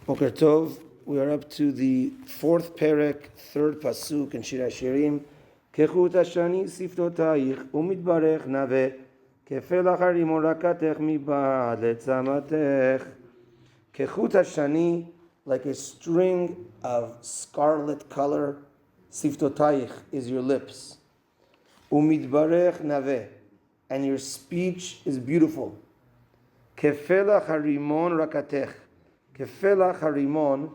Boker Tov, we are up to the fourth perek, third pasuk in Shir HaShirim. Kechut Hashani siftotayich umitbarech nave kefelach harimon rakatech mibad letzamatech. Kechut Hashani, like a string of scarlet color, siftotayich is your lips. Umitbarech nave, and your speech is beautiful. Kefelach harimon rakatech. Kefelach harimon.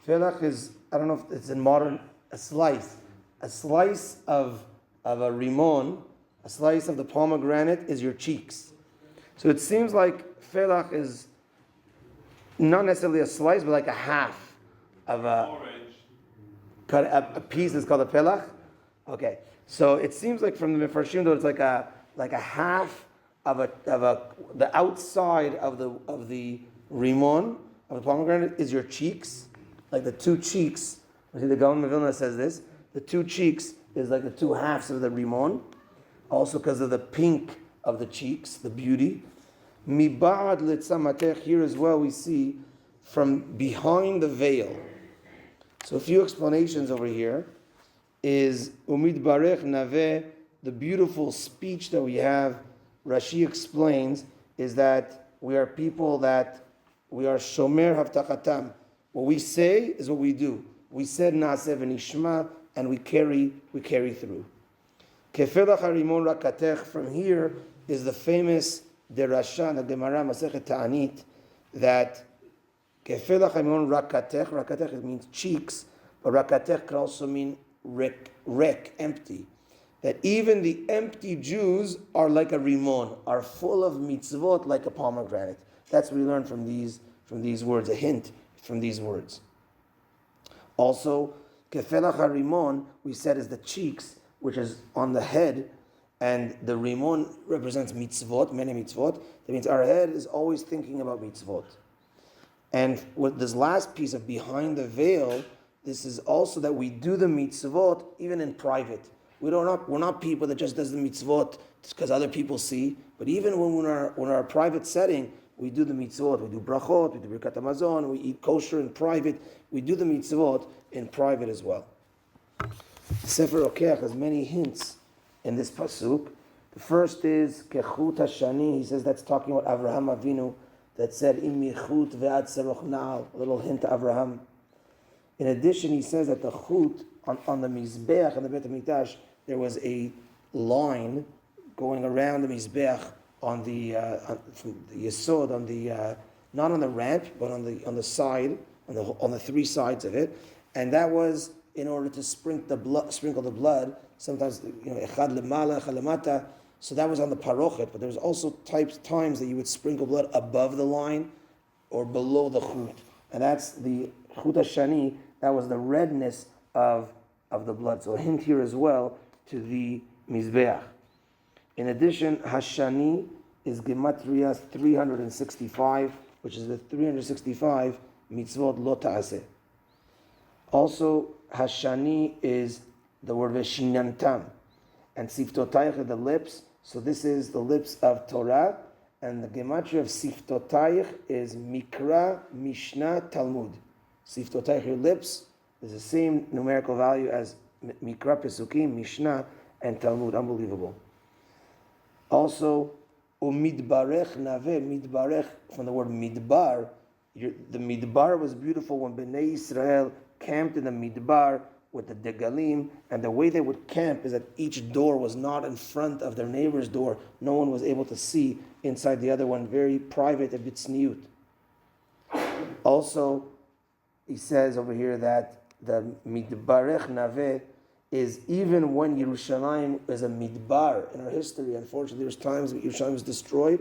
Felach is, I don't know if it's in modern, a slice. A slice of a rimon, a slice of the pomegranate is your cheeks. So it seems like felach is not necessarily a slice, but like a half of a piece is called a felach. Okay, so it seems like from the Mefarshim though it's like a half of the outside of the rimon of the pomegranate is your cheeks, like the two cheeks. You see, the Gaon of Vilna says this. The two cheeks is like the two halves of the rimon, also because of the pink of the cheeks, the beauty. Mibad litzamatech. Here as well we see from behind the veil. So a few explanations over here is umid barech naveh, the beautiful speech that we have. Rashi explains is that we are people that we are shomer havtachatam. What we say is what we do. We said naaseh v'nishma, and we carry through. Kefelach harimon rakatech. From here is the famous derasha, the Gemara Masechet Ta'anit, that kefelach harimon rakatech. Rakatech, it means cheeks, but rakatech can also mean rek, empty. That even the empty Jews are like a rimon, are full of mitzvot like a pomegranate. That's what we learn from these words, a hint from these words. Also, kefelach harimon, we said, is the cheeks, which is on the head, and the rimon represents mitzvot, many mitzvot. That means our head is always thinking about mitzvot. And with this last piece of behind the veil, this is also that we do the mitzvot even in private. We're not people that just does the mitzvot because other people see, but even when we're in our private setting, we do the mitzvot, we do brachot, we do birkat hamazon, we eat kosher in private, we do the mitzvot in private as well. Sefer Okeach has many hints in this pasuk. The first is kechut hashani. He says that's talking about Avraham Avinu that said im yichut ve'ad seroch na'al, a little hint to Avraham. In addition, he says that the chut on the mizbeach and the Beit HaMikdash, there was a line going around the mizbeach on the yesod, on the not on the ramp, but on the side, on the three sides of it, and that was in order to sprinkle the blood. Sometimes echad lemala, echad lemata. So that was on the parochet, but there was also times that you would sprinkle blood above the line or below the chut, and that's the chut hashani. That was the redness of the blood. So a hint here as well to the mizbeach. In addition, Hashani is Gematria's 365, which is the 365 mitzvot lo ta'aseh. Also, Hashani is the word Veshinantam, and Siftotayich are the lips. So this is the lips of Torah, and the Gematria of Siftotayich is Mikra, Mishnah, Talmud. Siftotayich, your lips, is the same numerical value as Mikra, Pesukim, Mishnah, and Talmud. Unbelievable. Also, umidbarech naveh, midbarech, from the word midbar. The midbar was beautiful when Bnei Israel camped in the midbar with the degalim, and the way they would camp is that each door was not in front of their neighbor's door. No one was able to see inside the other one, very private, a bit tzniut. Also, he says over here that the midbarech naveh is even when Yerushalayim is a midbar in our history. Unfortunately, there's times that Yerushalayim was destroyed.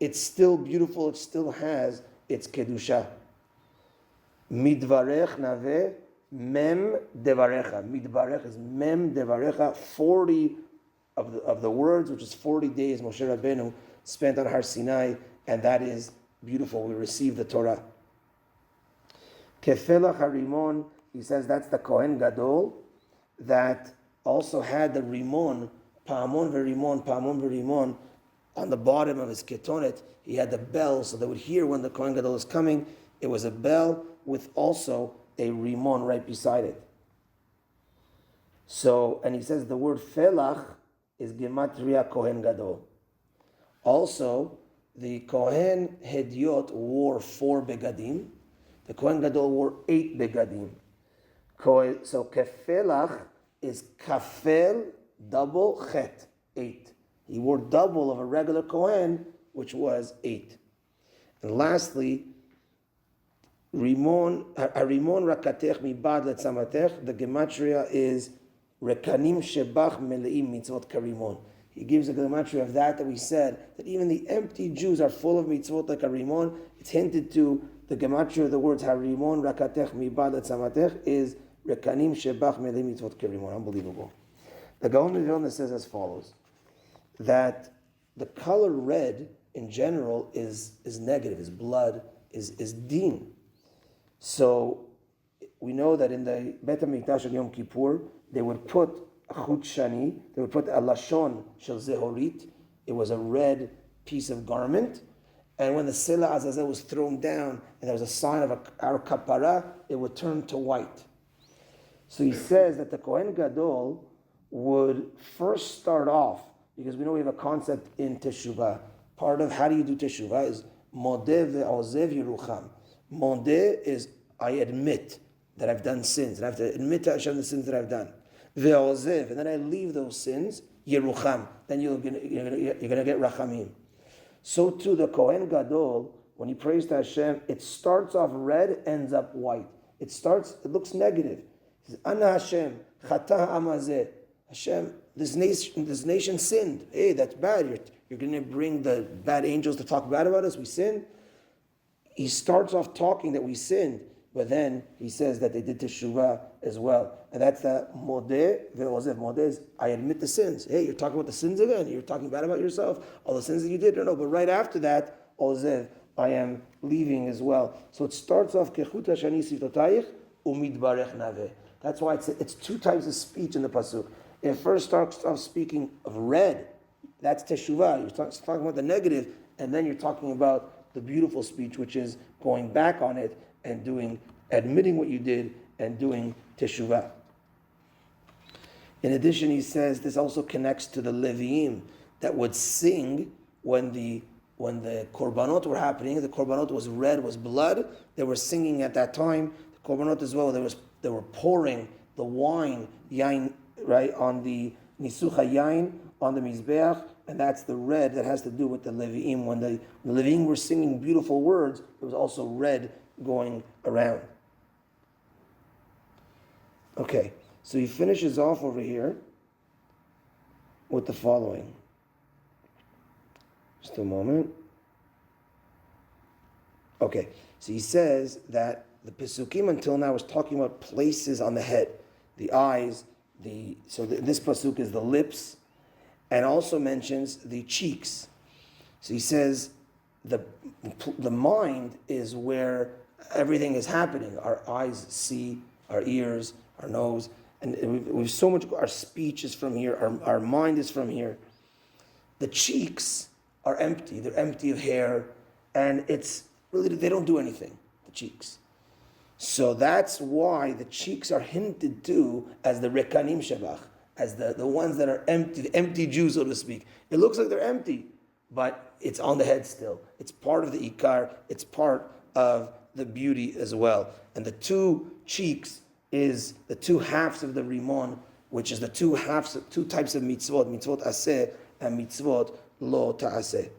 It's still beautiful. It still has its kedusha. Midvarech naveh mem devarecha. Midvarech is mem devarecha. 40 of the words, which is 40 days Moshe Rabbeinu spent on Har Sinai, and that is beautiful. We receive the Torah. Kefelach harimon. He says that's the Kohen Gadol that also had the rimon, pa'amon verimon, on the bottom of his ketonet. He had the bell, so they would hear when the Kohen Gadol is coming. It was a bell with also a rimon right beside it. So, and he says the word felach is gematria Kohen Gadol. Also, the Kohen Hediot wore 4 begadim. The Kohen Gadol wore 8 begadim. So kefelach is kafel, double, chet, 8. He wore double of a regular Kohen, which was 8. And lastly, Rimon rakatech mibad letzamatech. The gematria is rekanim shebach meleim mitzvot karimon. He gives a gematria of that we said, that even the empty Jews are full of mitzvot like a rimon. It's hinted to the gematria of the words harimon rakatech mibad letzamatech is rekanim shebach meleim mitzvot karimon. Unbelievable. The Gaon of Vilna says as follows, that the color red in general is negative, is blood, is din. So we know that in the Bet HaMikdash on Yom Kippur, they would put a chut shani, they would put a lashon shel zehorit. It was a red piece of garment. And when the Sela Azazel was thrown down and there was a sign of our kapara, it would turn to white. So he says that the Kohen Gadol would first start off, because we know we have a concept in Teshuva. Part of how do you do Teshuva is modeh ve'ozev yerucham. Modeh is I admit that I've done sins, and I have to admit to Hashem the sins that I've done. Ve'ozev, and then I leave those sins, yerucham. Then you're going to get rachamim. So too the Kohen Gadol, when he prays to Hashem, it starts off red, ends up white. It looks negative. He says, Ana Hashem, chata amazeh. Hashem, this nation sinned. Hey, that's bad. You're going to bring the bad angels to talk bad about us? We sinned? He starts off talking that we sinned, but then he says that they did Teshuva as well. And that's the modeh ve'ozev. Modeh is, I admit the sins. Hey, you're talking about the sins again. You're talking bad about yourself. All the sins that you did. No. But right after that, ozev, I am leaving as well. So it starts off, kechut hashani sivtotayich umidbarech naveh. That's why it's 2 types of speech in the pasuk. It first starts off speaking of red. That's Teshuvah. You're talking about the negative, and then you're talking about the beautiful speech, which is going back on it and admitting what you did and doing Teshuvah. In addition, he says this also connects to the Leviim that would sing when the korbanot were happening. The korbanot was red, was blood. They were singing at that time. The korbanot as well. They were pouring the wine, yain, right, on the nisucha yain, on the mizbeach, and that's the red that has to do with the Leviim. When the Leviim were singing beautiful words, there was also red going around. Okay, so he finishes off over here with the following. Just a moment. Okay, so he says that the Pesukim until now was talking about places on the head, the eyes, this pasuk is the lips, and also mentions the cheeks. So he says the mind is where everything is happening. Our eyes see, our ears, our nose, and we've so much. Our speech is from here. Our mind is from here. The cheeks are empty. They're empty of hair, and it's really they don't do anything. The cheeks. So that's why the cheeks are hinted to as the rekanim shabach, as the ones that are empty, the empty Jews, so to speak. It looks like they're empty, but it's on the head still. It's part of the ikar. It's part of the beauty as well. And the 2 cheeks is the 2 halves of the rimon, which is the 2 types of mitzvot, mitzvot aseh and mitzvot lo ta'aseh.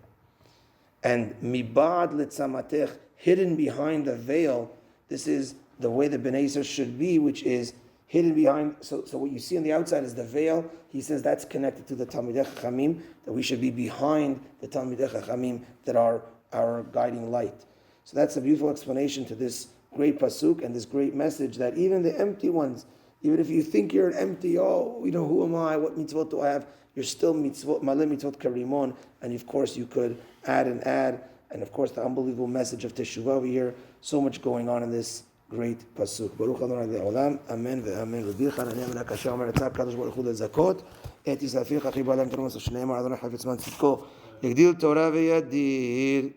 And mibad letzamatech, hidden behind the veil. This is the way the Bnei Yisrael should be, which is hidden behind. So what you see on the outside is the veil. He says that's connected to the Talmidei Chachamim, that we should be behind the Talmidei Chachamim that are our guiding light. So that's a beautiful explanation to this great pasuk and this great message that even the empty ones, even if you think you're an empty, who am I? What mitzvot do I have? You're still mitzvot, maleh mitzvot karimon, and of course you could add, and of course the unbelievable message of Teshuvah over here. So much going on in this great pasuk. Baruch Adonai le'olam, amen ve'amen. Rabbi Chananel ben Akashya omer etzah kadosh baruch hu lezakot et Yisrael achi b'alam terumos shneimar Adonai chafetz man tzidko yagdil Torah ve'yadir.